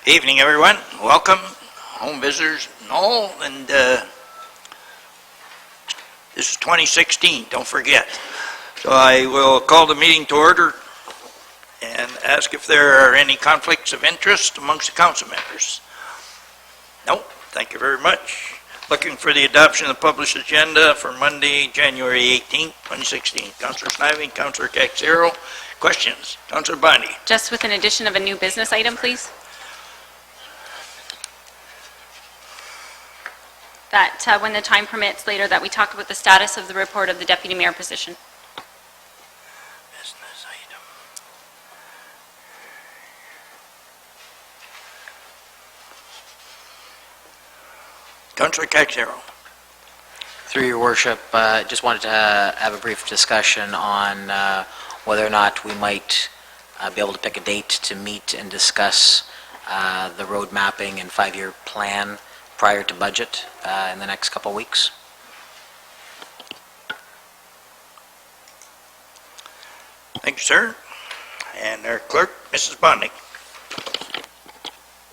Evening, everyone. Welcome, home visitors and all. And this is 2016, don't forget. So I will call the meeting to order and ask if there are any conflicts of interest amongst the council members. No, thank you very much. Looking for the adoption of the published agenda for Monday, January 18th, 2016. Councillor Snively, Councillor Caxero. Questions? Councillor Bondi. Just with an addition of a new business item, please. That when the time permits later, that we talk about the status of the report of the deputy mayor position. Business item. Councillor Caxero. Through your worship, just wanted to have a brief discussion on whether or not we might be able to pick a date to meet and discuss the road mapping and 5-year plan prior to budget in the next couple of weeks. Thank you, sir. And our clerk, Mrs. Bondi.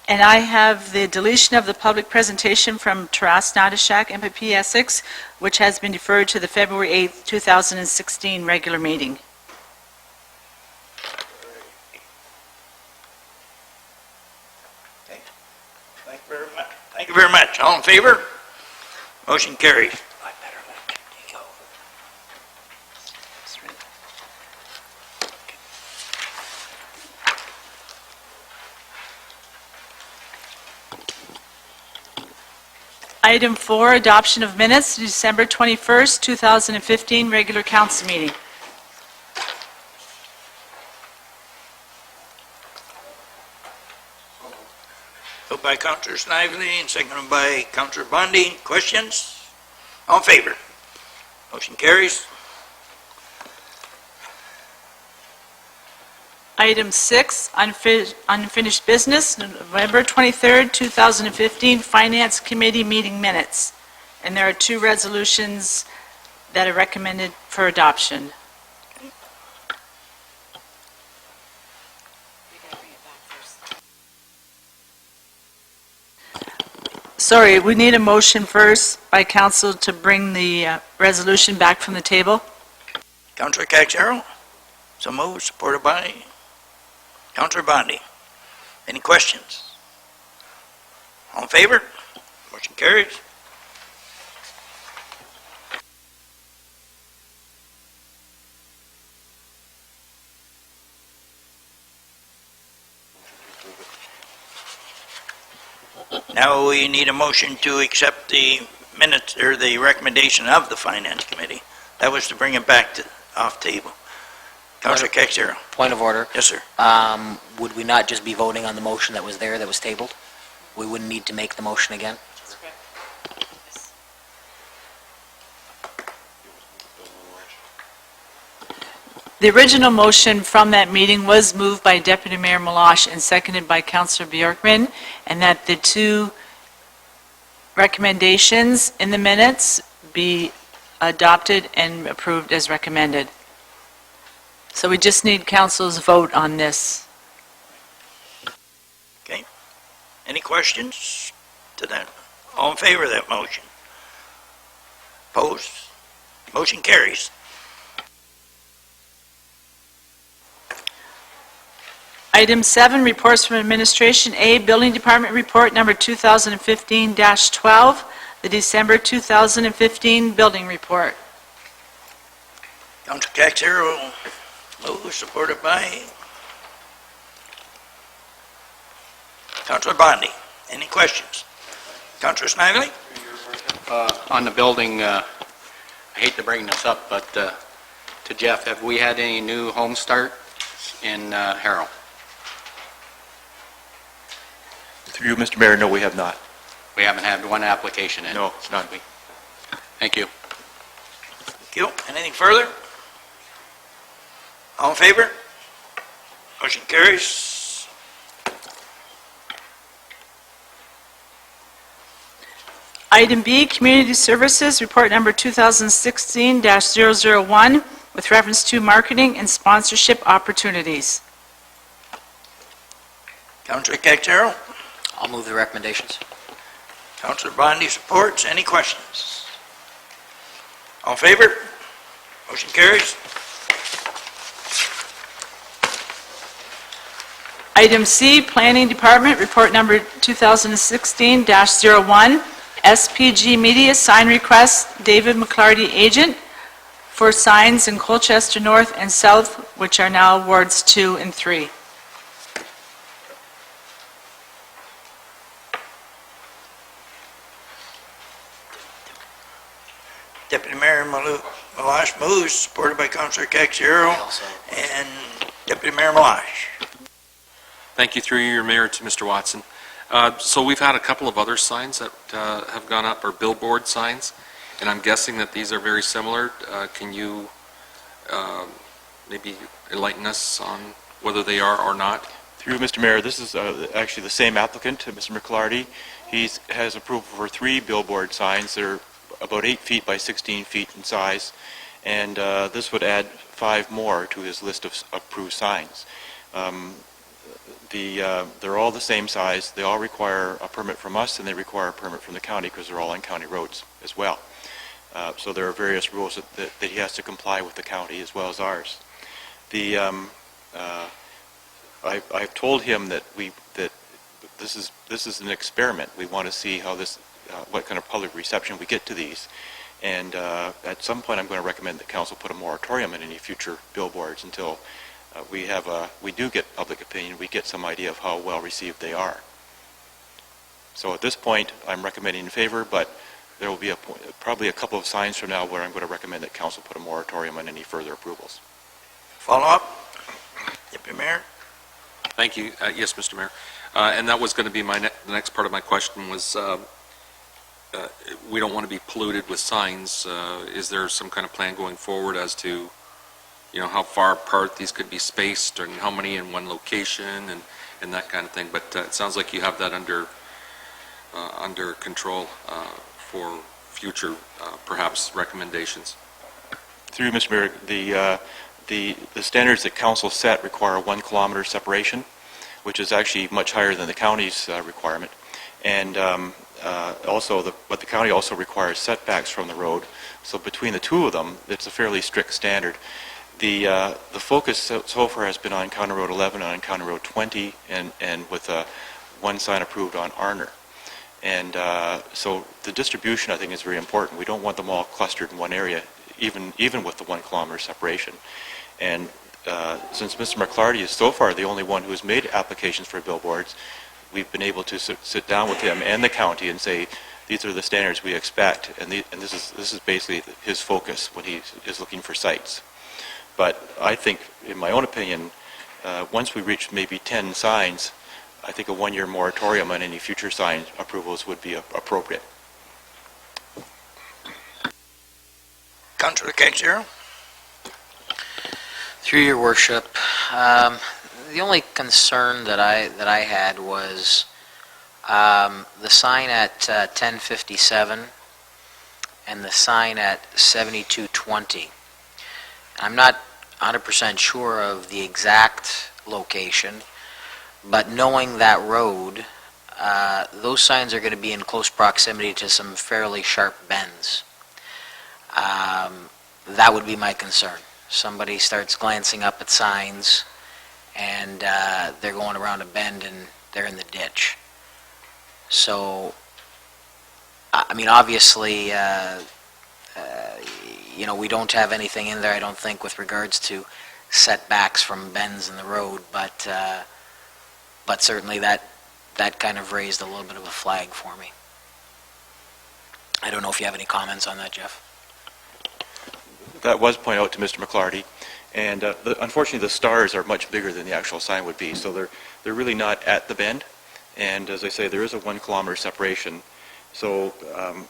And I have the deletion of the public presentation from Taras Nadashak, MPP Essex, which has been deferred to the February 8th, 2016 regular meeting. Okay. Thank you very much. Thank you very much. All in favor? Motion carries. I better let Deputy go. Item 4, adoption of minutes, December 21st, 2015, regular council meeting. Moved by Councillor Snively and seconded by Councillor Bondi. Questions? All in favor? Motion carries. Item 6, unfinished business, November 23rd, 2015, Finance Committee meeting minutes. And there are 2 resolutions that are recommended for adoption. Sorry, we need a motion first by council to bring the resolution back from the table. Councillor Caxero? So moved, supported by Councillor Bondi. Any questions? All in favor? Motion carries. Now we need a motion to accept the minutes or the recommendation of the Finance Committee. That was to bring it back to off table. Councillor Caxero. Point of order. Yes, sir. Would we not just be voting on the motion that was there, that was tabled? We wouldn't need to make the motion again? The original motion from that meeting was moved by Deputy Mayor Meloche and seconded by Councillor Bjorkman, and that the 2 recommendations in the minutes be adopted and approved as recommended. So we just need council's vote on this. Okay. Any questions to that? All in favor of that motion? Opposed? Motion carries. Item 7, reports from administration. A, Building Department Report Number 2015-12, the December 2015 Building Report. Councillor Caxero, moved, supported by Councillor Bondi. Any questions? Councillor Snively? On the building, I hate to bring this up, but to Jeff, have we had any new home start in Harrow? Through you, Mr. Mayor, no, we have not. We haven't had one application in. No, it's not. Thank you. Thank you. Anything further? All in favor? Motion carries. Item B, Community Services, Report Number 2016-001, with reference to marketing and sponsorship opportunities. Councillor Caxero? I'll move the recommendations. Councilor Bondi supports. Any questions? All in favor? Motion carries. Item C, Planning Department, Report Number 2016-01, SPG Media Sign Request, David McClarty, Agent, for signs in Colchester North and South, which are now Wards 2 and 3. Deputy Mayor Malash moves, supported by Councilor Caxiero and Deputy Mayor Malash. Thank you, through your mayor, to Mr. Watson. So we've had a couple of other signs that have gone up, or billboard signs, and I'm guessing that these are very similar. Can you maybe enlighten us on whether they are or not? Through Mr. Mayor, this is actually the same applicant, Mr. McClarty. He has approval for 3 billboard signs. They're about 8 feet by 16 feet in size, and this would add 5 more to his list of approved signs. They're all the same size. They all require a permit from us, and they require a permit from the county because they're all on county roads as well. So there are various rules that he has to comply with the county as well as ours. I've told him that this is an experiment. We want to see how what kind of public reception we get to these. And at some point, I'm going to recommend that council put a moratorium in any future billboards until we do get public opinion. We get some idea of how well received they are. So at this point, I'm recommending in favor, but there will be probably a couple of signs from now where I'm going to recommend that council put a moratorium on any further approvals. Follow up? Deputy Mayor? Thank you. Yes, Mr. Mayor. And that was going to be the next part of my question was, we don't want to be polluted with signs. Is there some kind of plan going forward as to, how far apart these could be spaced and how many in one location and that kind of thing? But it sounds like you have that under control for future, perhaps, recommendations. Through you, Mr. Mayor, the standards that council set require a 1 kilometer separation, which is actually much higher than the county's requirement. And but the county also requires setbacks from the road. So between the two of them, it's a fairly strict standard. The focus so far has been on County Road 11 and on County Road 20, and with one sign approved on Arner. And so the distribution, I think, is very important. We don't want them all clustered in one area, even with the 1 kilometer separation. And since Mr. McClarty is so far the only one who has made applications for billboards, we've been able to sit down with him and the county and say, these are the standards we expect, and this is basically his focus when he is looking for sites. But I think, in my own opinion, once we reach maybe 10 signs, I think a 1-year moratorium on any future sign approvals would be appropriate. Councilor Caxiero? Through your worship, the only concern that I had was the sign at 1057 and the sign at 7220. I'm not 100% sure of the exact location, but knowing that road, those signs are going to be in close proximity to some fairly sharp bends. That would be my concern. Somebody starts glancing up at signs and they're going around a bend and they're in the ditch. So, I mean, obviously, we don't have anything in there, I don't think, with regards to setbacks from bends in the road, but certainly that kind of raised a little bit of a flag for me. I don't know if you have any comments on that, Jeff. That was pointed out to Mr. McClarty, and unfortunately the stars are much bigger than the actual sign would be, so they're really not at the bend. And as I say, there is a 1 kilometer separation, so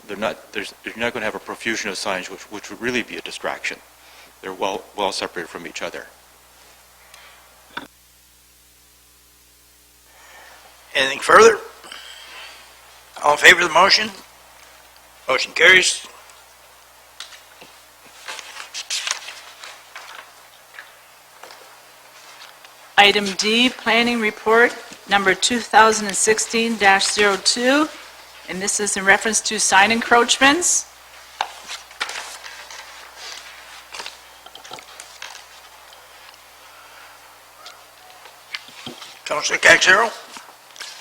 you're not going to have a profusion of signs, which would really be a distraction. They're well separated from each other. Anything further? All in favor of the motion? Motion carries. Item D, Planning Report Number 2016-02, and this is in reference to sign encroachments. Councilor Caxero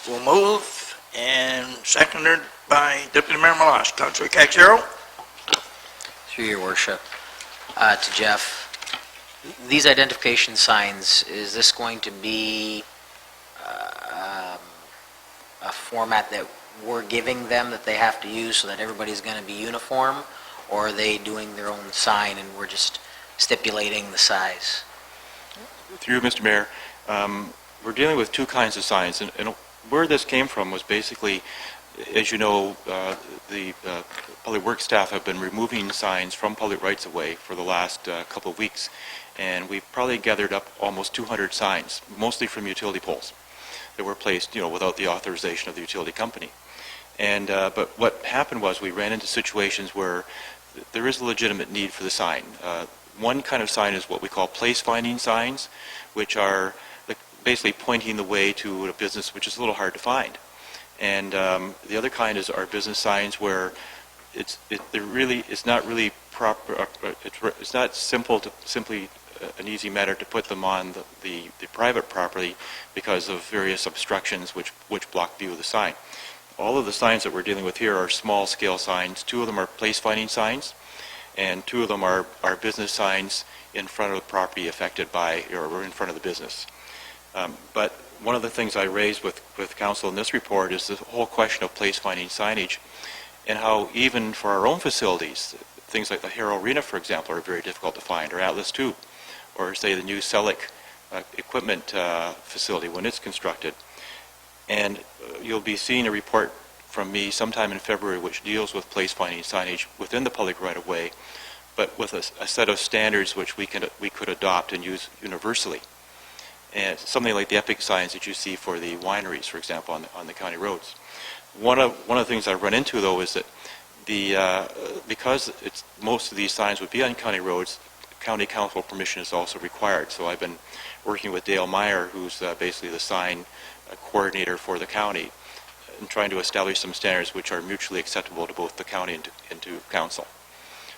will move, and seconded by Deputy Mayor Malas. Councilor Caxero? Through your worship, to Jeff, these identification signs, is this going to be a format that we're giving them that they have to use so that everybody's going to be uniform, or are they doing their own sign and we're just stipulating the size? Through you, Mr. Mayor, we're dealing with two kinds of signs, and where this came from was basically, as you know, the public works staff have been removing signs from public rights-of-way for the last couple of weeks, and we've probably gathered up almost 200 signs, mostly from utility poles, that were placed, without the authorization of the utility company. And but what happened was we ran into situations where there is a legitimate need for the sign. One kind of sign is what we call place-finding signs, which are basically pointing the way to a business which is a little hard to find. And the other kind is our business signs, where it's not really proper. It's not simply an easy matter to put them on the private property because of various obstructions which block view of the sign. All of the signs that we're dealing with here are small-scale signs. Two of them are place-finding signs, and two of them are business signs in front of the property affected by, or in front of the business. But one of the things I raised with council in this report is the whole question of place-finding signage, and how even for our own facilities, things like the Harrow Arena, for example, are very difficult to find, or Atlas 2, or say the new Selleck equipment facility when it's constructed. And you'll be seeing a report from me sometime in February which deals with place-finding signage within the public right-of-way, but with a set of standards which we could adopt and use universally. And something like the epic signs that you see for the wineries, for example, on the county roads. One of the things I run into, though, is that because most of these signs would be on county roads, county council permission is also required. So I've been working with Dale Meyer, who's basically the sign coordinator for the county, and trying to establish some standards which are mutually acceptable to both the county and to council.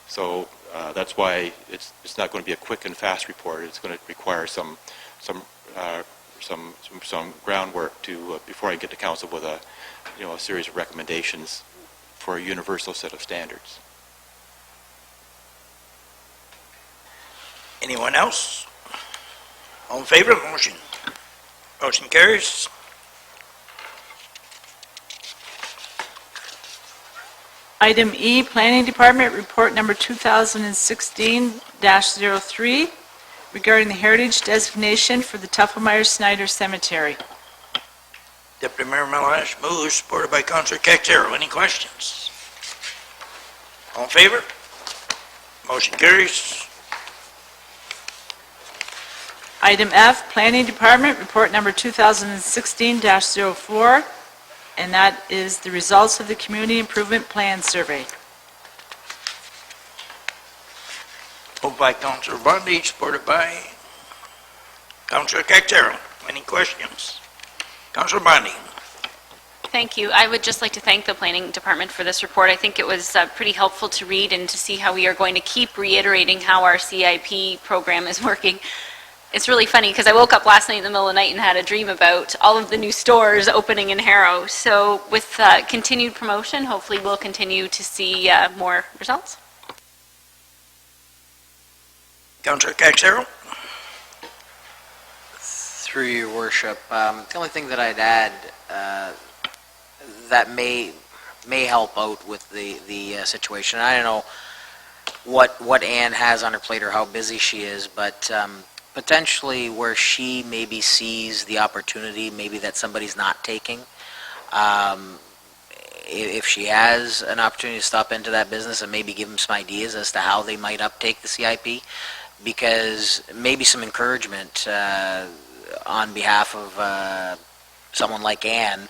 So that's why it's not going to be a quick and fast report. It's going to require some groundwork before I get to council with a series of recommendations for a universal set of standards. Anyone else? All in favor of the motion? Motion carries. Item E, Planning Department Report Number 2016-03, regarding the heritage designation for the Tufflemeyer-Snyder Cemetery. Deputy Mayor Malas moves, supported by Councilor Caxero. Any questions? All in favor? Motion carries. Item F, Planning Department Report Number 2016-04, and that is the results of the Community Improvement Plan Survey. Moved by Councilor Bundy, supported by Councilor Caxero. Any questions? Councilor Bundy. Thank you. I would just like to thank the Planning Department for this report. I think it was pretty helpful to read and to see how we are going to keep reiterating how our CIP program is working. It's really funny because I woke up last night in the middle of the night and had a dream about all of the new stores opening in Harrow. So with continued promotion, hopefully we'll continue to see more results. Councilor Caxero. Through your worship, the only thing that I'd add that may help out with the situation, I don't know what Ann has on her plate or how busy she is, but potentially where she maybe sees the opportunity maybe that somebody's not taking, if she has an opportunity to stop into that business and maybe give them some ideas as to how they might uptake the CIP, because maybe some encouragement on behalf of someone like Ann,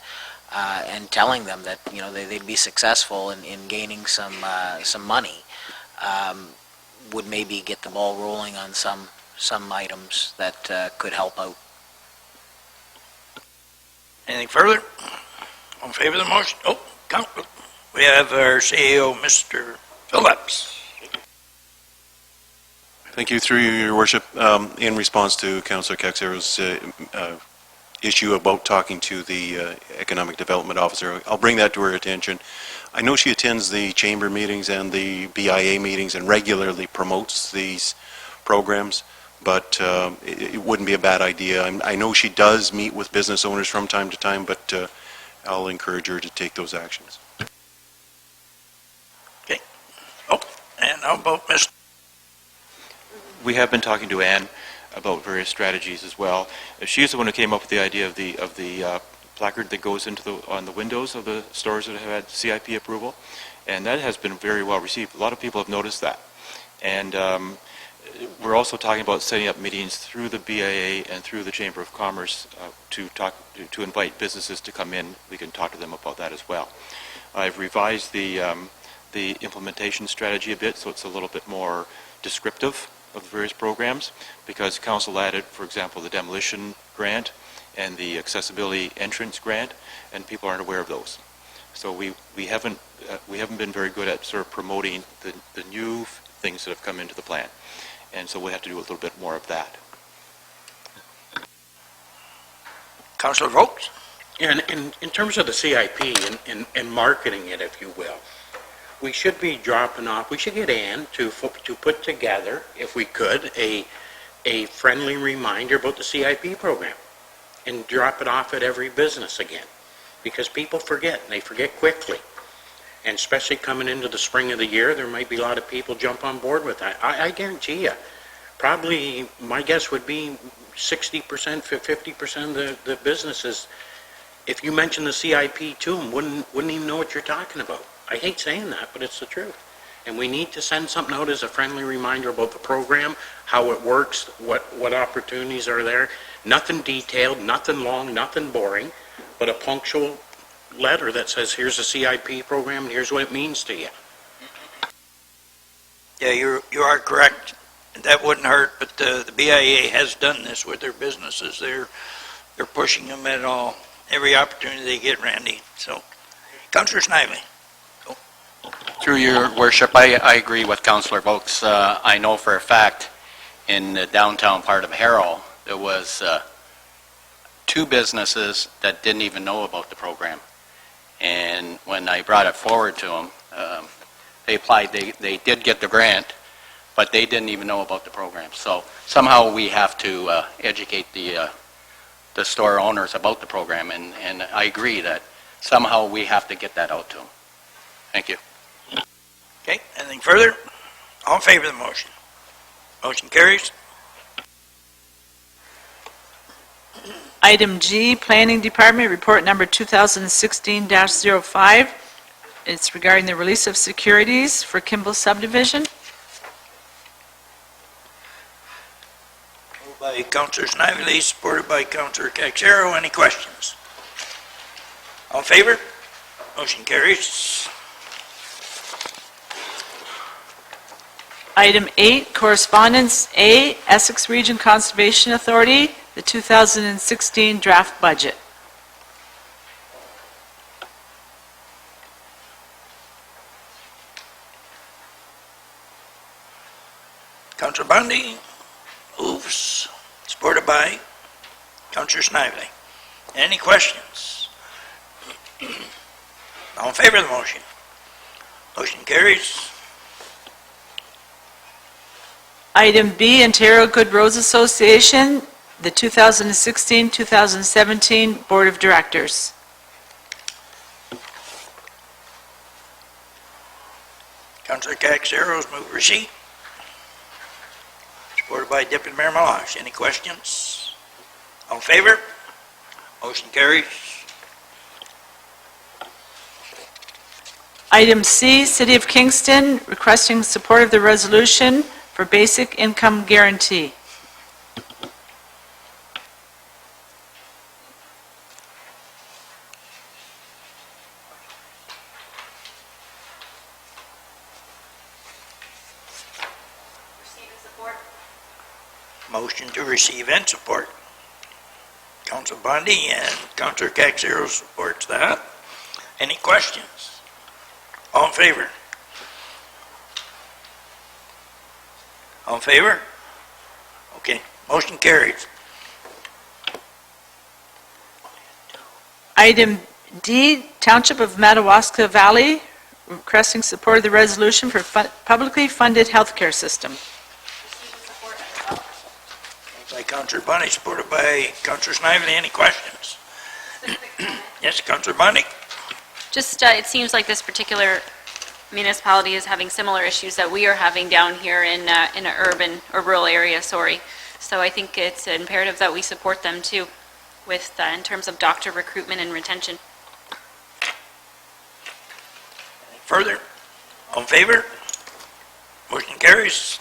and telling them that they'd be successful in gaining some money, would maybe get the ball rolling on some items that could help out Anything further? All in favor of the motion? Oh, we have our CEO, Mr. Phillips. Thank you, through you, Your Worship. In response to Councillor Caxero's issue about talking to the Economic Development Officer, I'll bring that to her attention. I know she attends the chamber meetings and the BIA meetings and regularly promotes these programs, but it wouldn't be a bad idea. I know she does meet with business owners from time to time, but I'll encourage her to take those actions. Okay. Oh, and how about Mr. We have been talking to Ann about various strategies as well. She's the one who came up with the idea of the placard that goes on the windows of the stores that have had CIP approval, and that has been very well received. A lot of people have noticed that, and we're also talking about setting up meetings through the BIA and through the Chamber of Commerce to invite businesses to come in. We can talk to them about that as well. I've revised the implementation strategy a bit, so it's a little bit more descriptive of the various programs, because council added, for example, the demolition grant and the accessibility entrance grant, and people aren't aware of those. So we haven't been very good at sort of promoting the new things that have come into the plan, and so we have to do a little bit more of that. Councillor Vokes? And in terms of the CIP and marketing it, if you will, we should be dropping off, we should get Ann to put together, if we could, a friendly reminder about the CIP program and drop it off at every business again, because people forget, and they forget quickly. And especially coming into the spring of the year, there might be a lot of people jump on board with that. I guarantee you, probably my guess would be 60%, 50% of the businesses, if you mention the CIP to them, wouldn't even know what you're talking about. I hate saying that, but it's the truth. And we need to send something out as a friendly reminder about the program, how it works, what opportunities are there. Nothing detailed, nothing long, nothing boring, but a punctual letter that says, here's the CIP program, and here's what it means to you. Yeah, you are correct. That wouldn't hurt, but the BIA has done this with their businesses. They're pushing them at every opportunity they get, Randy. So, Councillor Snively. Through your worship, I agree with Councillor Vokes. I know for a fact in the downtown part of Harrow, there was 2 businesses that didn't even know about the program. And when I brought it forward to them, they applied, they did get the grant, but they didn't even know about the program. So somehow we have to educate the store owners about the program, and I agree that somehow we have to get that out to them. Thank you. Okay, anything further? All in favor of the motion? Motion carries. Item G, Planning Department, Report Number 2016-05. It's regarding the release of securities for Kimball subdivision. Moved by Councillor Snively, supported by Councillor Caxero. Any questions? All in favor? Motion carries. Item 8, Correspondence A, Essex Region Conservation Authority, the 2016 draft budget. Councillor Bundy moves, supported by Councillor Snively. Any questions? All in favor of the motion? Motion carries. Item B, Ontario Good Roads Association, the 2016-2017 Board of Directors. Councillor Caxero's move receipt, supported by Deputy Mayor Melange. Any questions? All in favor? Motion carries. Item C, City of Kingston, requesting support of the resolution for basic income guarantee. Motion to receive and support. Councilor Bundy and Councilor Caxero supports that. Any questions? All in favor? All in favor? Okay, motion carries. Item D, Township of Madawaska Valley, requesting support of the resolution for publicly funded healthcare system. By Councilor Bundy, supported by Councilor Snively. Any questions? Yes, Councilor Bundy. Just, it seems like this particular municipality is having similar issues that we are having down here in an urban or rural area, sorry. So I think it's imperative that we support them too, with, in terms of doctor recruitment and retention. Further? All in favor? Motion carries.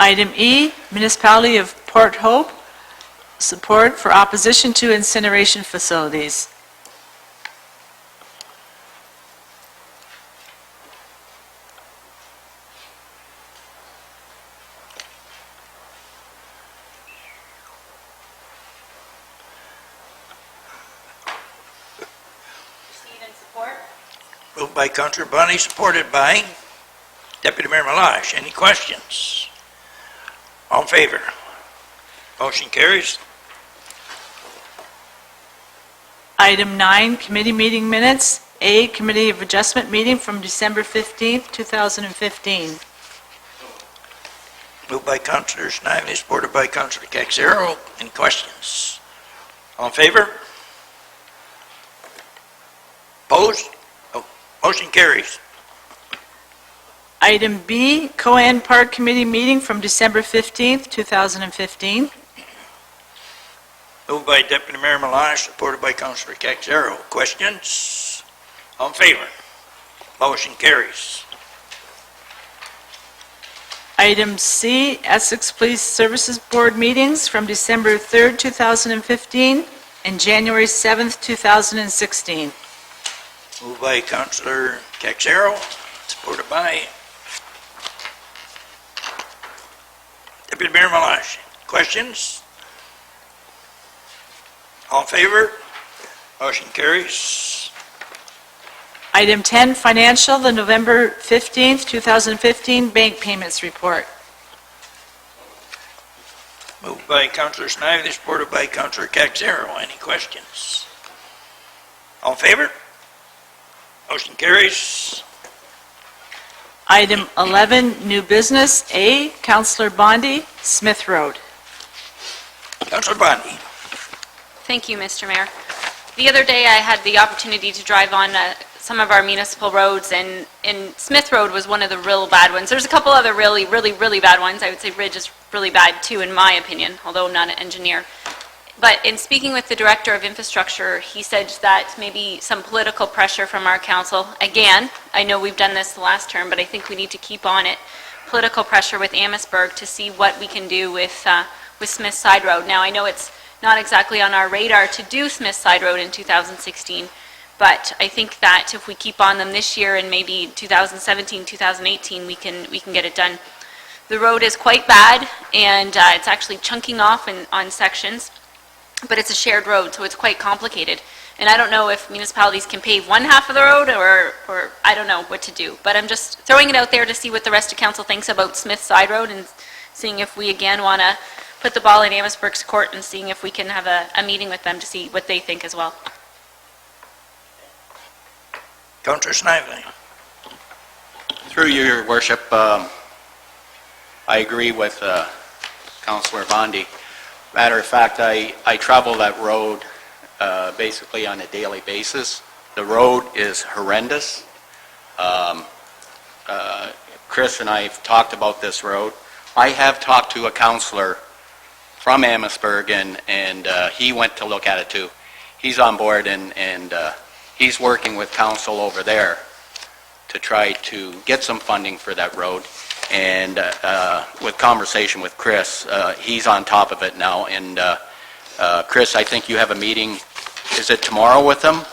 Item E, Municipality of Port Hope, support for opposition to incineration facilities. Moved by Councilor Bundy, supported by Deputy Mayor Malash. Any questions? All in favor? Motion carries. Item 9, committee meeting minutes. A, Committee of Adjustment meeting from December 15th, 2015. Moved by Councilor Snively, supported by Councilor Caxero. Any questions? All in favor? Opposed? Oh, motion carries. Item B, Coan Park Committee meeting from December 15th, 2015. Moved by Deputy Mayor Malash, supported by Councilor Caxero. Questions? All in favor? Motion carries. Item C, Essex Police Services Board meetings from December 3rd, 2015 and January 7th, 2016. Moved by Councilor Caxero, supported by Deputy Mayor Malash. Questions? All in favor? Motion carries. Item 10, Financial, the November 15th, 2015 bank payments report. Moved by Councilor Snively, supported by Councilor Caxero. Any questions? All in favor? Motion carries. Item 11, New Business. A, Councilor Bondi, Smith Road. Councilor Bundy. Thank you, Mr. Mayor. The other day, I had the opportunity to drive on some of our municipal roads, and Smith Road was one of the real bad ones. There's a couple other really, really, really bad ones. I would say Ridge is really bad too, in my opinion, although I'm not an engineer. But in speaking with the Director of Infrastructure, he said that maybe some political pressure from our council, again, I know we've done this the last term, but I think we need to keep on it, political pressure with Amherstburg to see what we can do with Smith Side Road. Now, I know it's not exactly on our radar to do Smith Side Road in 2016, but I think that if we keep on them this year and maybe 2017, 2018, we can get it done. The road is quite bad, and it's actually chunking off on sections, but it's a shared road, so it's quite complicated. And I don't know if municipalities can pave one half of the road, or I don't know what to do. But I'm just throwing it out there to see what the rest of council thinks about Smith Side Road, and seeing if we again want to put the ball in Amherstburg's court, and seeing if we can have a meeting with them to see what they think as well. Councilor Snively. Through you, Your Worship, I agree with Councilor Bondi. Matter of fact, I travel that road basically on a daily basis. The road is horrendous. Chris and I have talked about this road. I have talked to a councilor from Amherstburg, and he went to look at it too. He's on board, and he's working with council over there to try to get some funding for that road. And with conversation with Chris, he's on top of it now. And Chris, I think you have a meeting, is it tomorrow with them?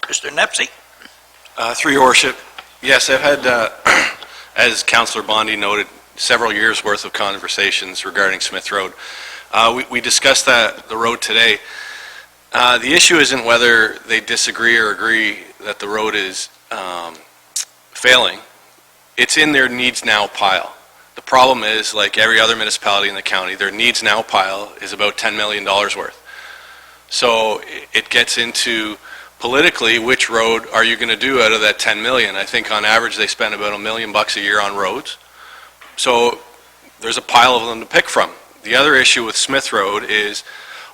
Mr. Nepsey. Through your worship, yes, I've had as Councillor Bondi noted, several years' worth of conversations regarding Smith Road. We discussed the road today. The issue isn't whether they disagree or agree that the road is failing. It's in their needs now pile. The problem is, like every other municipality in the county, their needs now pile is about $10 million worth. So it gets into politically, which road are you going to do out of that 10 million? I think on average they spend about $1 million a year on roads. So there's a pile of them to pick from. The other issue with Smith Road is,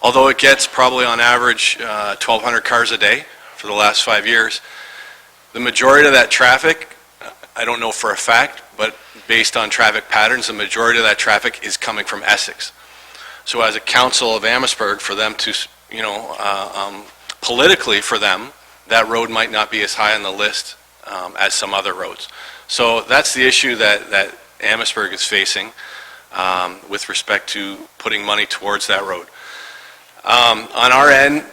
although it gets probably on average 1,200 cars a day for the last 5 years, the majority of that traffic, I don't know for a fact, but based on traffic patterns, the majority of that traffic is coming from Essex. So as a council of Amherstburg, for them to, politically for them, that road might not be as high on the list as some other roads. So that's the issue that Amherstburg is facing with respect to putting money towards that road. On our end,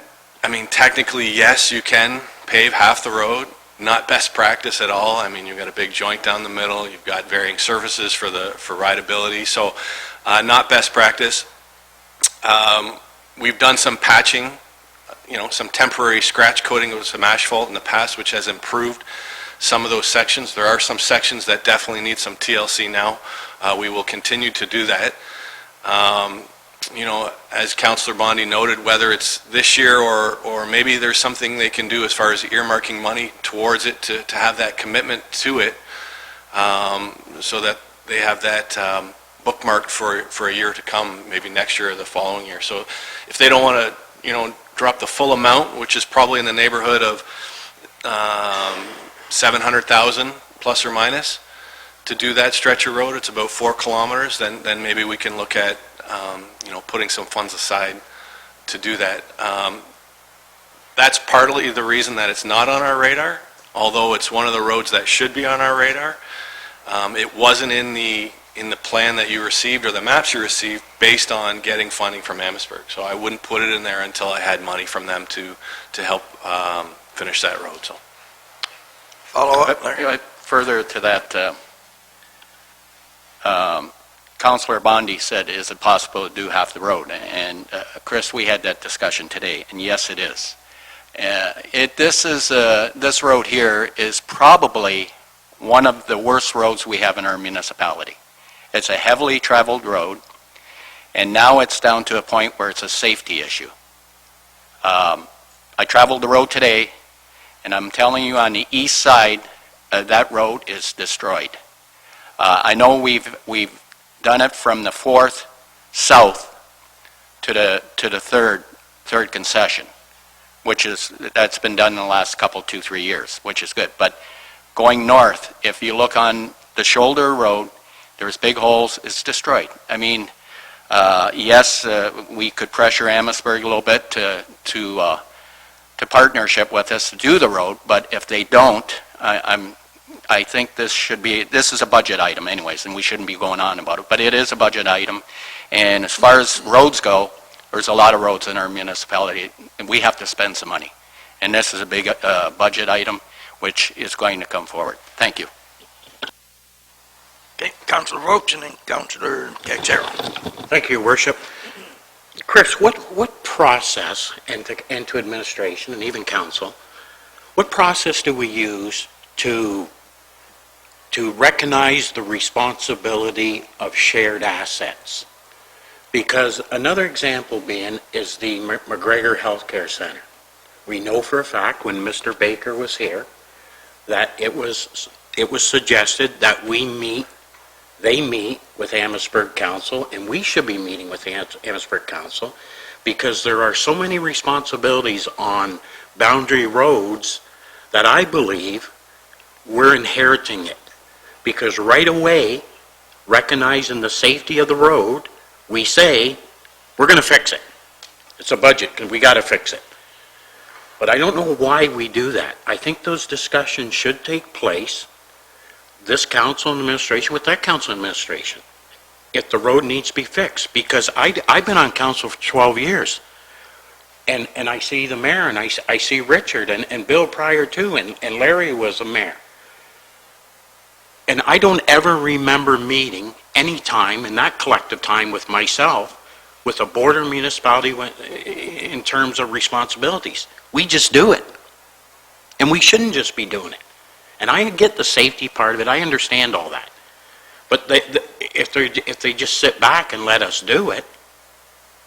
I mean, technically, yes, you can pave half the road. Not best practice at all. I mean, you've got a big joint down the middle. You've got varying surfaces for rideability. So not best practice. We've done some patching, some temporary scratch coating of some asphalt in the past, which has improved some of those sections. There are some sections that definitely need some TLC now. We will continue to do that. As Councillor Bondi noted, whether it's this year or maybe there's something they can do as far as earmarking money towards it to have that commitment to it, so that they have that bookmarked for a year to come, maybe next year or the following year. So if they don't want to, drop the full amount, which is probably in the neighborhood of 700,000 plus or minus, to do that stretch of road, it's about 4 kilometers, then maybe we can look at putting some funds aside to do that. That's partly the reason that it's not on our radar, although it's one of the roads that should be on our radar. It wasn't in the plan that you received or the maps you received based on getting funding from Amherstburg. So I wouldn't put it in there until I had money from them to help finish that road. So Follow up, Larry? Further to that, Councillor Bondi said, is it possible to do half the road? And Chris, we had that discussion today, and yes, it is. This road here is probably one of the worst roads we have in our municipality. It's a heavily traveled road, and now it's down to a point where it's a safety issue. I traveled the road today, and I'm telling you, on the east side, that road is destroyed. I know we've done it from the 4th south to the third concession, that's been done in the last couple, 2-3 years, which is good. But going north, if you look on the shoulder road, there's big holes, it's destroyed. I mean, yes, we could pressure Amherstburg a little bit to partnership with us to do the road, but if they don't, I think this is a budget item anyways, and we shouldn't be going on about it, but it is a budget item. And as far as roads go, there's a lot of roads in our municipality, and we have to spend some money. And this is a big budget item, which is going to come forward. Thank you. Okay, Councillor Vokes and then Councillor Caxero. Thank you, Your Worship. Chris, what process, and to administration and even council, what process do we use to recognize the responsibility of shared assets? Because another example being is the McGregor Healthcare Center. We know for a fact when Mr. Baker was here that it was suggested that they meet with Amherstburg Council, and we should be meeting with Amherstburg Council, because there are so many responsibilities on boundary roads that I believe we're inheriting it. Because right away, recognizing the safety of the road, we say, we're going to fix it. It's a budget, and we got to fix it. But I don't know why we do that. I think those discussions should take place, this council and administration with that council and administration, if the road needs to be fixed. Because I've been on council for 12 years, and I see the mayor, and I see Richard, and Bill prior to, and Larry was a mayor. And I don't ever remember meeting any time in that collective time with myself with a border municipality in terms of responsibilities. We just do it. And we shouldn't just be doing it. And I get the safety part of it. I understand all that. But if they just sit back and let us do it,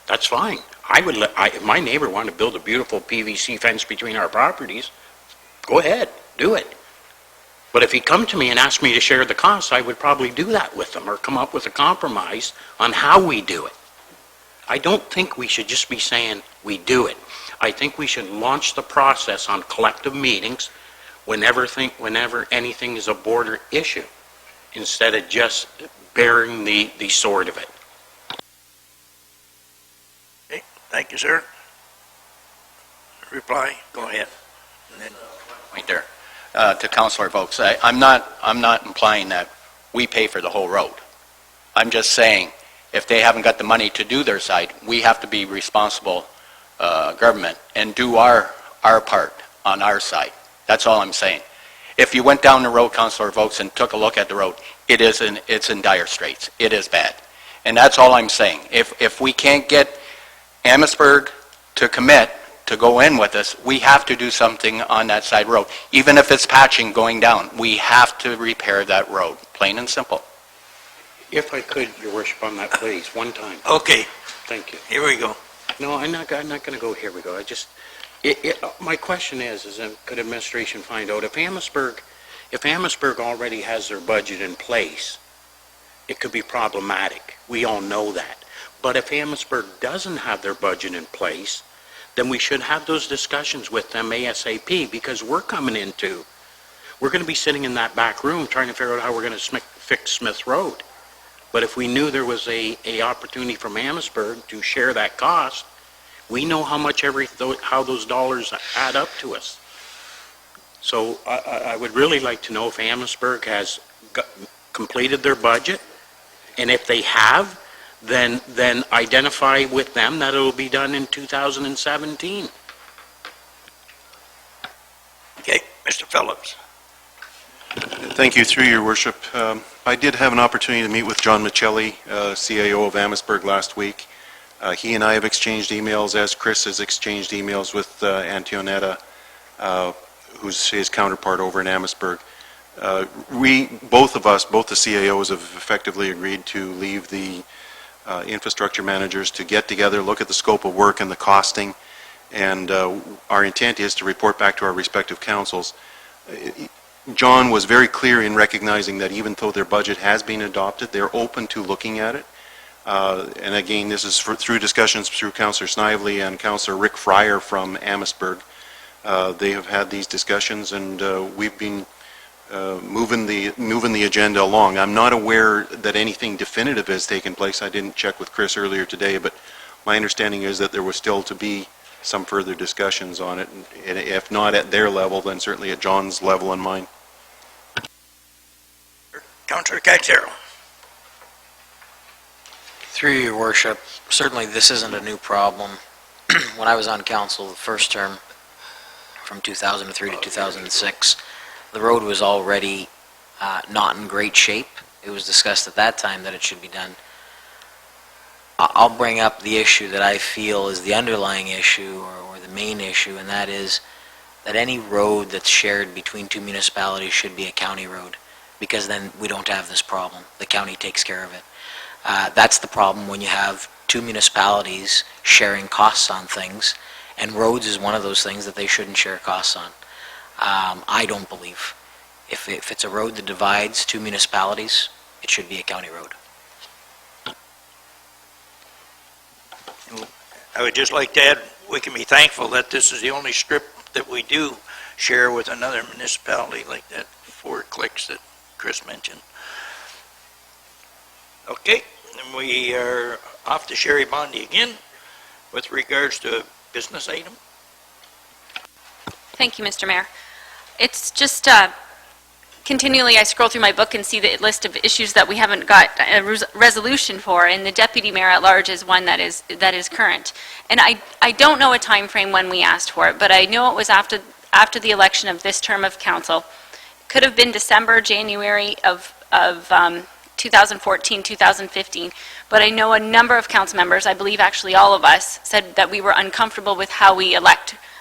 that's fine. If my neighbor wanted to build a beautiful PVC fence between our properties, go ahead, do it. But if he come to me and asked me to share the costs, I would probably do that with them or come up with a compromise on how we do it. I don't think we should just be saying we do it. I think we should launch the process on collective meetings whenever anything is a border issue, instead of just bearing the sword of it. Okay, thank you, sir. Reply, go ahead. And then- Right there. To Councillor Vokes, I'm not implying that we pay for the whole road. I'm just saying, if they haven't got the money to do their side, we have to be responsible government and do our part on our side. That's all I'm saying. If you went down the road, Councillor Vokes, and took a look at the road, it's in dire straits. It is bad. And that's all I'm saying. If we can't get Amherstburg to commit to go in with us, we have to do something on that side road. Even if it's patching going down, we have to repair that road, plain and simple. If I could, Your Worship, on that, please, one time. Okay, Thank you. here we go. No, I'm not going to go, here we go. My question is could administration find out if Amherstburg already has their budget in place, it could be problematic. We all know that. But if Amherstburg doesn't have their budget in place, then we should have those discussions with them ASAP, because we're going to be sitting in that back room trying to figure out how we're going to fix Smith Road. But if we knew there was a opportunity from Amherstburg to share that cost, we know how much how those dollars add up to us. So I would really like to know if Amherstburg has completed their budget, and if they have, then identify with them that it will be done in 2017. Okay, Mr. Phillips. Thank you, through your worship. I did have an opportunity to meet with John Michelli, CAO of Amherstburg, last week. He and I have exchanged emails, as Chris has exchanged emails with Antionetta, who's his counterpart over in Amherstburg. Both of us, both the CAOs, have effectively agreed to leave the infrastructure managers to get together, look at the scope of work and the costing, and our intent is to report back to our respective councils. John was very clear in recognizing that even though their budget has been adopted, they're open to looking at it. And again, this is through discussions through Councillor Snively and Councillor Rick Fryer from Amherstburg. They have had these discussions, and we've been moving the agenda along. I'm not aware that anything definitive has taken place. I didn't check with Chris earlier today, but my understanding is that there was still to be some further discussions on it, and if not at their level, then certainly at John's level and mine. Councillor Caxero. Through your worship, certainly this isn't a new problem. When I was on council the first term, from 2003 to 2006, the road was already not in great shape. It was discussed at that time that it should be done. I'll bring up the issue that I feel is the underlying issue, or the main issue, and that is that any road that's shared between two municipalities should be a county road, because then we don't have this problem. The county takes care of it. That's the problem when you have two municipalities sharing costs on things, and roads is one of those things that they shouldn't share costs on. I don't believe. If it's a road that divides two municipalities, it should be a county road. I would just like to add, we can be thankful that this is the only strip that we do share with another municipality, like that 4 clicks that Chris mentioned. Okay, and we are off to Sherry Bondi again with regards to a business item. Thank you, Mr. Mayor. It's just continually I scroll through my book and see the list of issues that we haven't got a resolution for, and the deputy mayor at large is one that is current. And I don't know a time frame when we asked for it, but I know it was after the election of this term of council. Could have been December, January of of 2014, 2015, but I know a number of council members, I believe actually all of us, said that we were uncomfortable with how we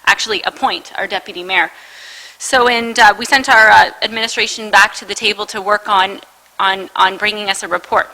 actually appoint our deputy mayor. So, we sent our administration back to the table to work on bringing us a report.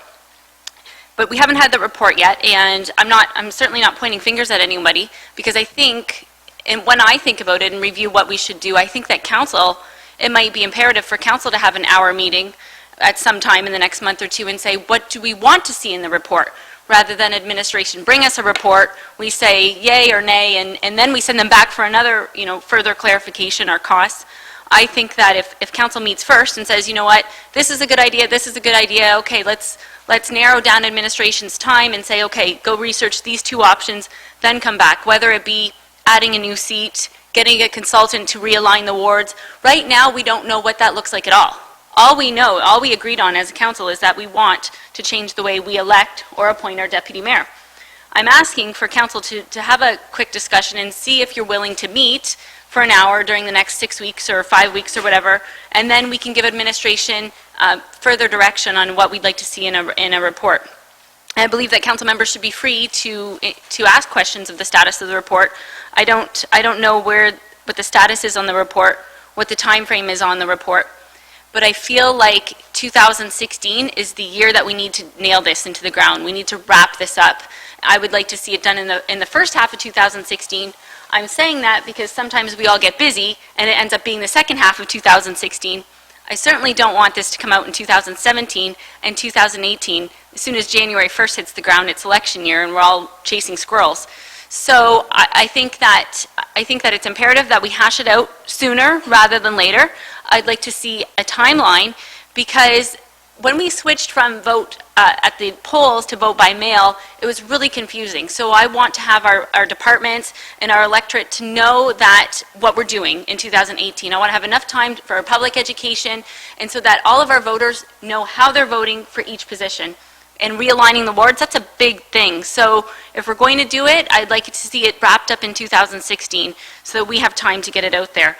But we haven't had the report yet, and I'm certainly not pointing fingers at anybody, because I think, and when I think about it and review what we should do, I think that council, it might be imperative for council to have an hour meeting at some time in the next month or two and say, what do we want to see in the report? Rather than administration bring us a report, we say yay or nay, and then we send them back for another, further clarification or costs. I think that if council meets first and says, you know what, this is a good idea, this is a good idea, okay, let's narrow down administration's time and say, okay, go research these two options, then come back, whether it be adding a new seat, getting a consultant to realign the wards. Right now, we don't know what that looks like at all. All we agreed on as a council is that we want to change the way we elect or appoint our deputy mayor. I'm asking for council to have a quick discussion and see if you're willing to meet for an hour during the next 6 weeks or 5 weeks or whatever, and then we can give administration further direction on what we'd like to see in a report. I believe that council members should be free to ask questions of the status of the report. I don't know what the status is on the report, what the time frame is on the report, but I feel like 2016 is the year that we need to nail this into the ground. We need to wrap this up. I would like to see it done in the first half of 2016. I'm saying that because sometimes we all get busy and it ends up being the second half of 2016. I certainly don't want this to come out in 2017 and 2018. As soon as January 1st hits the ground, it's election year and we're all chasing squirrels. So I think that it's imperative that we hash it out sooner rather than later. I'd like to see a timeline, because when we switched from vote at the polls to vote by mail, it was really confusing. So I want to have our departments and our electorate to know that what we're doing in 2018. I want to have enough time for our public education, and so that all of our voters know how they're voting for each position. And realigning the wards, that's a big thing. So if we're going to do it, I'd like to see it wrapped up in 2016 so that we have time to get it out there.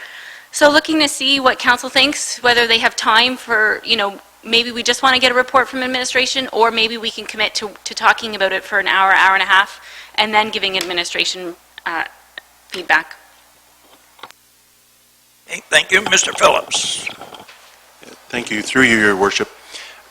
So looking to see what council thinks, whether they have time for, maybe we just want to get a report from administration, or maybe we can commit to talking about it for an hour, hour and a half, and then giving administration feedback. Okay, thank you. Mr. Phillips. Thank you. Through you, Your Worship.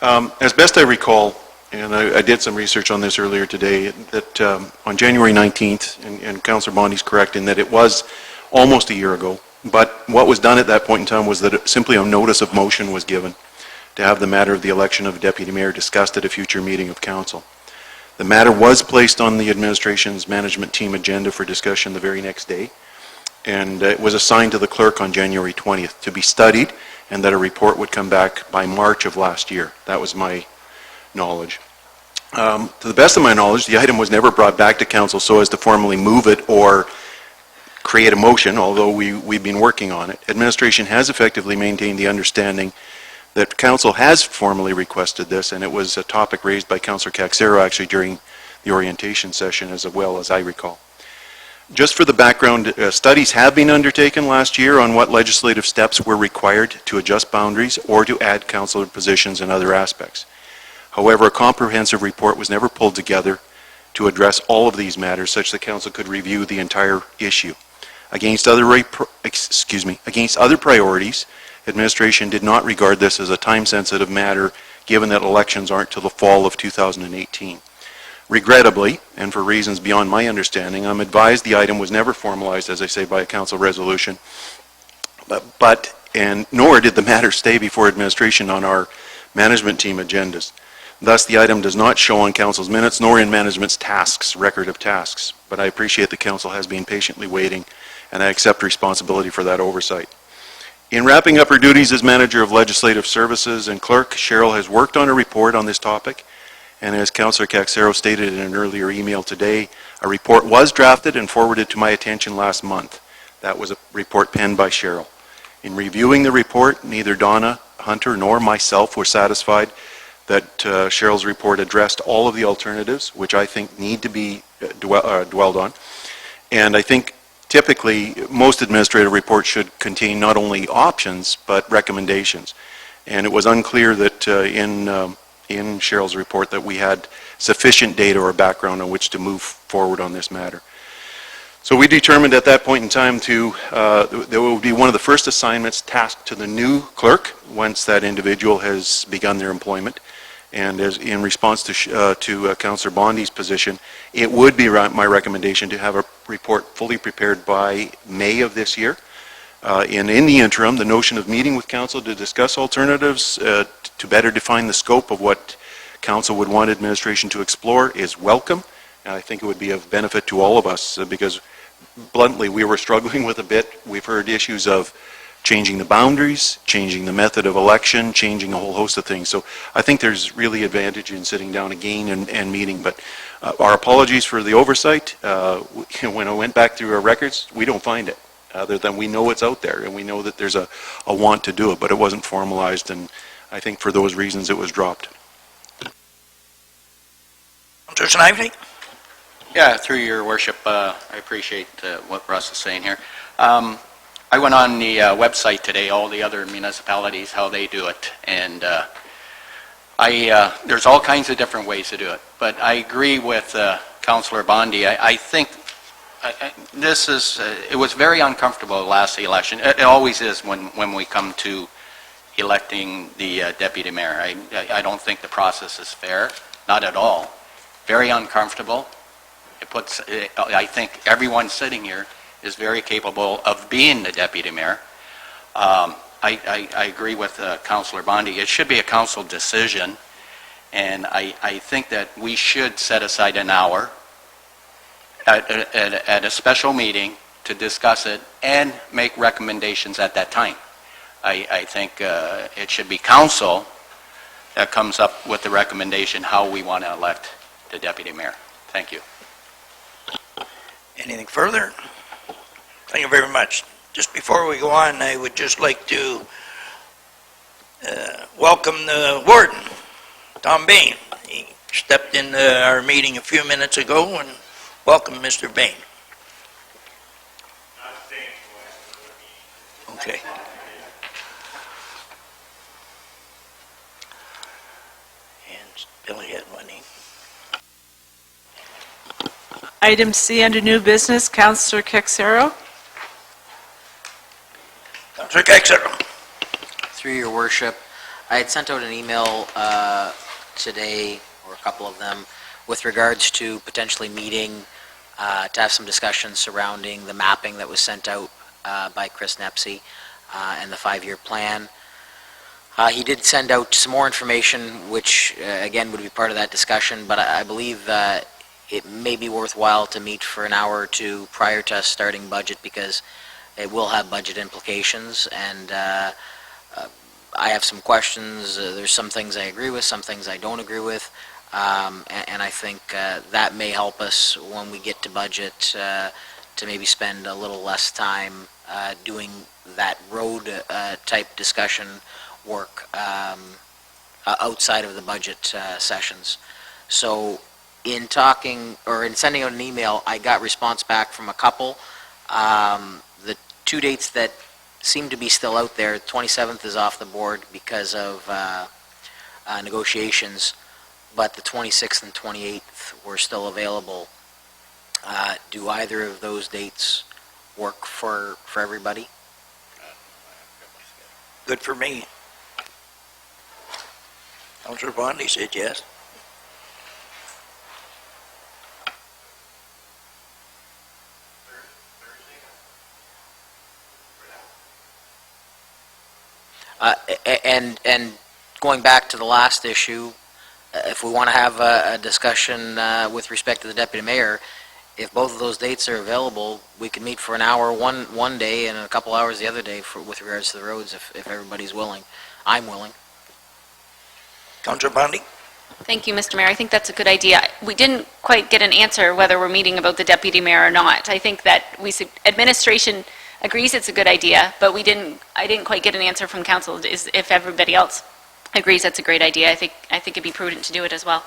As best I recall, and I did some research on this earlier today, that on January 19th, and Councillor Bondi's correct in that it was almost a year ago, but what was done at that point in time was that simply a notice of motion was given to have the matter of the election of a deputy mayor discussed at a future meeting of council. The matter was placed on the administration's management team agenda for discussion the very next day, and it was assigned to the clerk on January 20th to be studied, and that a report would come back by March of last year. That was my knowledge. To the best of my knowledge, the item was never brought back to council so as to formally move it or create a motion, although we've been working on it. Administration has effectively maintained the understanding that council has formally requested this, and it was a topic raised by Councillor Caxero actually during the orientation session as well as I recall. Just for the background, studies have been undertaken last year on what legislative steps were required to adjust boundaries or to add councillor positions and other aspects. However, a comprehensive report was never pulled together to address all of these matters such that council could review the entire issue. Against other priorities, administration did not regard this as a time-sensitive matter, given that elections aren't till the fall of 2018. Regrettably, and for reasons beyond my understanding, I'm advised the item was never formalized, as I say, by a council resolution, nor did the matter stay before administration on our management team agendas. Thus, the item does not show on council's minutes nor in management's record of tasks. But I appreciate the council has been patiently waiting, and I accept responsibility for that oversight. In wrapping up her duties as manager of legislative services and clerk, Cheryl has worked on a report on this topic, and as Councillor Caxero stated in an earlier email today, a report was drafted and forwarded to my attention last month. That was a report penned by Cheryl. In reviewing the report, neither Donna Hunter nor myself were satisfied that Cheryl's report addressed all of the alternatives, which I think need to be dwelled on. And I think typically most administrative reports should contain not only options, but recommendations. and it was unclear that in Cheryl's report that we had sufficient data or background on which to move forward on this matter. So we determined at that point in time that would be one of the first assignments tasked to the new clerk once that individual has begun their employment. And as in response to Councillor Bondi's position, it would be my recommendation to have a report fully prepared by May of this year. And in the interim, the notion of meeting with council to discuss alternatives to better define the scope of what council would want administration to explore is welcome. And I think it would be of benefit to all of us because bluntly, we were struggling with a bit. We've heard issues of changing the boundaries, changing the method of election, changing a whole host of things. So I think there's really advantage in sitting down again and meeting. But our apologies for the oversight. When I went back through our records, we don't find it, other than we know it's out there and we know that there's a want to do it, but it wasn't formalized, and I think for those reasons it was dropped. Councillor Snively? Yeah, through your worship, I appreciate what Russ is saying here. I went on the website today, all the other municipalities, how they do it, and there's all kinds of different ways to do it. But I agree with Councillor Bondi. I think this is, it was very uncomfortable last election. It always is when we come to electing the deputy mayor. I don't think the process is fair, not at all. Very uncomfortable. It puts, I think everyone sitting here is very capable of being the deputy mayor. I agree with Councillor Bondi. It should be a council decision, and I think that we should set aside an hour at a special meeting to discuss it and make recommendations at that time. I think it should be council that comes up with the recommendation how we want to elect the deputy mayor. Thank you. Anything further? Thank you very much. Just before we go on, I would just like to welcome the warden, Tom Bain. He stepped into our meeting a few minutes ago, and welcome, Mr. Bain. Okay. And Billy had money. Item C under new business, Councillor Kexero. Councillor Kexero. Through your worship, I had sent out an email today, or a couple of them, with regards to potentially meeting to have some discussion surrounding the mapping that was sent out by Chris Nepsey and the 5-year plan. He did send out some more information, which again would be part of that discussion, but I believe that it may be worthwhile to meet for an hour or two prior to us starting budget, because it will have budget implications, and I have some questions. There's some things I agree with, some things I don't agree with, and I think that may help us when we get to budget to maybe spend a little less time doing that road type discussion work outside of the budget sessions. So in talking, or in sending out an email, I got response back from a couple. The 2 dates that seem to be still out there, 27th is off the board because of negotiations, but the 26th and 28th were still available. Do either of those dates work for everybody? Good for me. Councillor Bondi said yes. And going back to the last issue, if we want to have a discussion with respect to the deputy mayor, if both of those dates are available, we could meet for an hour one day and a couple hours the other day with regards to the roads, if everybody's willing. I'm willing. Councillor Bondi? Thank you, Mr. Mayor. I think that's a good idea. We didn't quite get an answer whether we're meeting about the deputy mayor or not. I think that administration agrees it's a good idea, but I didn't quite get an answer from council if everybody else agrees that's a great idea. I think it'd be prudent to do it as well.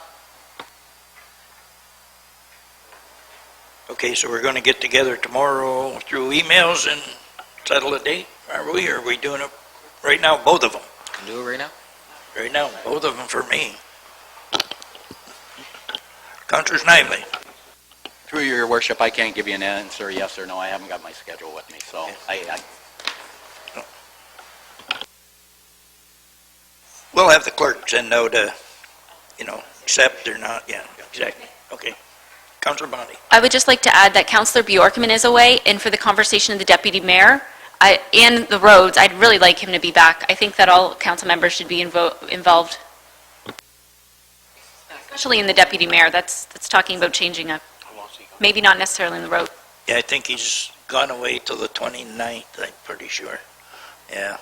Okay, so we're going to get together tomorrow through emails and settle a date, are we? Or are we doing it right now, both of them? can do it right now? Right now, both of them for me. Counselor Snively. Through your worship, I can't give you an answer, yes or no. I haven't got my schedule with me, so We'll have the clerk send out a, accept or not, yeah, exactly, okay. Counselor Bondi. I would just like to add that Councillor Bjorkman is away, and for the conversation of the deputy mayor and the roads, I'd really like him to be back. I think that all council members should be involved, especially in the deputy mayor. That's talking about changing up, maybe not necessarily in the road. Yeah, I think he's gone away till the 29th, I'm pretty sure, yeah.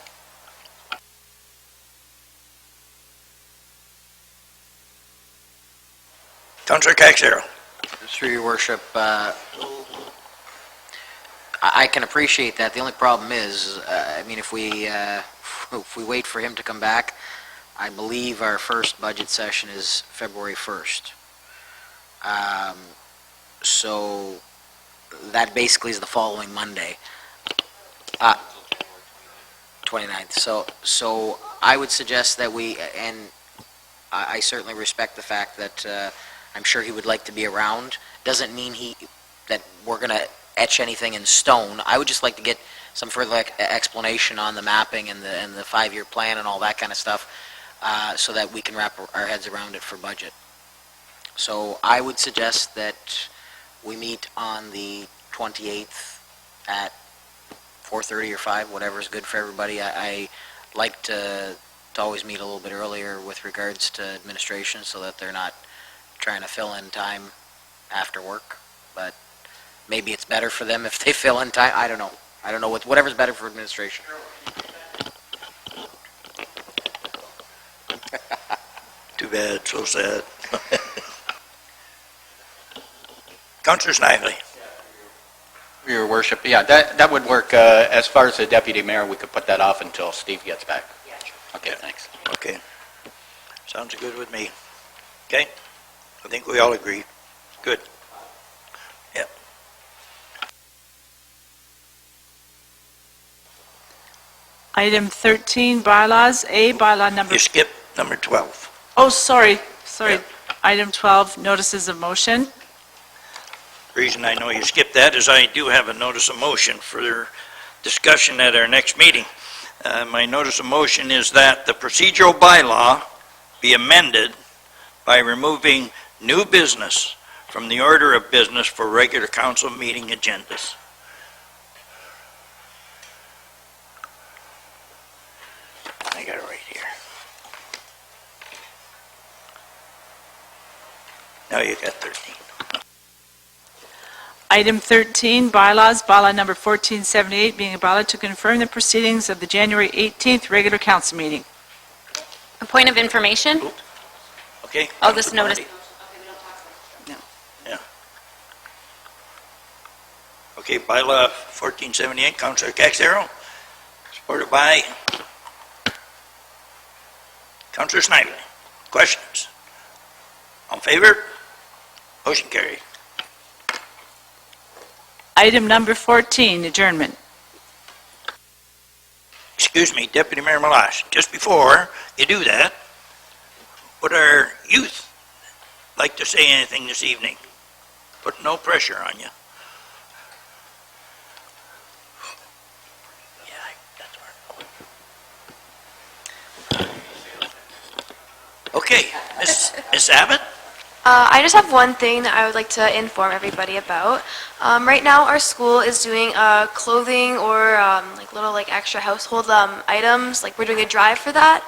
Counselor Caxero. Through your worship, I can appreciate that. The only problem is, if we wait for him to come back, I believe our first budget session is February 1st. So that basically is the following Monday. 29th. So I would suggest that and I certainly respect the fact that I'm sure he would like to be around. Doesn't mean that we're going to etch anything in stone. I would just like to get some further explanation on the mapping and the 5-year plan and all that kind of stuff, so that we can wrap our heads around it for budget. So I would suggest that we meet on the 28th at 4:30 or 5, whatever is good for everybody. I like to always meet a little bit earlier with regards to administration, so that they're not trying to fill in time after work. But maybe it's better for them if they fill in time. I don't know. Whatever's better for administration. Too bad, so sad. Counselor Snively. your worship, yeah, that would work. As far as the deputy mayor, we could put that off until Steve gets back. Okay, thanks. Okay. Sounds good with me. Okay? I think we all agree. Good. Yep. Item 13, bylaws. A, bylaw number... You skipped number 12. Oh, sorry. Yeah. Item 12, notices of motion. Reason I know you skipped that is I do have a notice of motion for discussion at our next meeting. My notice of motion is that the procedural bylaw be amended by removing new business from the order of business for regular council meeting agendas. I got it right here. Now you got 13. Item 13, bylaws, bylaw number 1478, being a bylaw to confirm the proceedings of the January 18th regular council meeting. A point of information? Okay? I'll just notice. Yeah. Okay, bylaw 1478, Councilor Caxaro, supported by Councilor Snyder. Questions? All in favor? Motion carried. Item number 14, adjournment. Excuse me, Deputy Mayor Malash, just before you do that, would our youth like to say anything this evening? Put no pressure on you. Yeah, that's right. Okay, Miss Abbott? I just have one thing that I would like to inform everybody about. Right now, our school is doing clothing or little extra household items. We're doing a drive for that.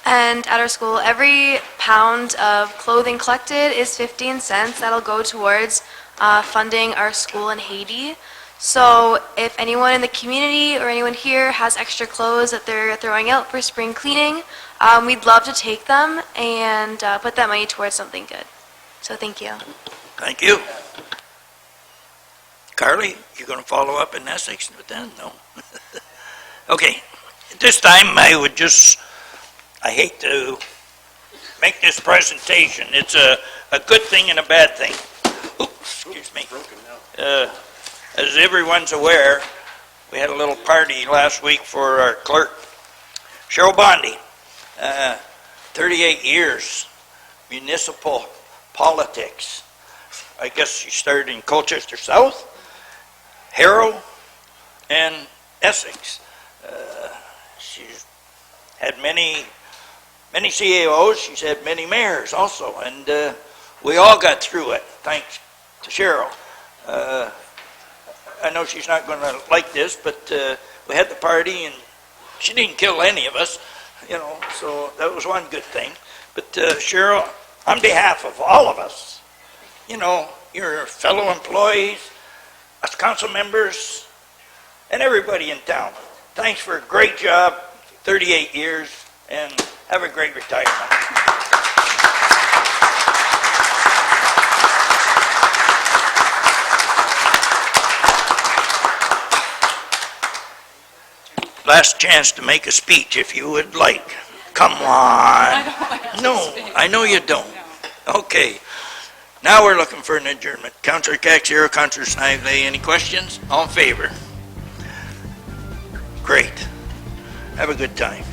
And at our school, every pound of clothing collected is 15 cents. That'll go towards funding our school in Haiti. So if anyone in the community or anyone here has extra clothes that they're throwing out for spring cleaning, we'd love to take them and put that money towards something good. So thank you. Thank you. Carly, you going to follow up in Essex with that? No. Okay. At this time, I hate to make this presentation. It's a good thing and a bad thing. Oops, excuse me. As everyone's aware, we had a little party last week for our clerk, Cheryl Bondi. 38 years, municipal politics. I guess she started in Colchester South, Harrow, and Essex. She's had many CAOs, she's had many mayors also, and we all got through it, thanks to Cheryl. I know she's not going to like this, but we had the party, and she didn't kill any of us, so that was one good thing. But Cheryl, on behalf of all of us, your fellow employees, us council members, and everybody in town, thanks for a great job, 38 years, and have a great retirement. Last chance to make a speech if you would like. Come on. No, I know you don't. Okay. Now we're looking for an adjournment. Councillor Caxiero, Councillor Snively, any questions? All in favor? Great. Have a good time.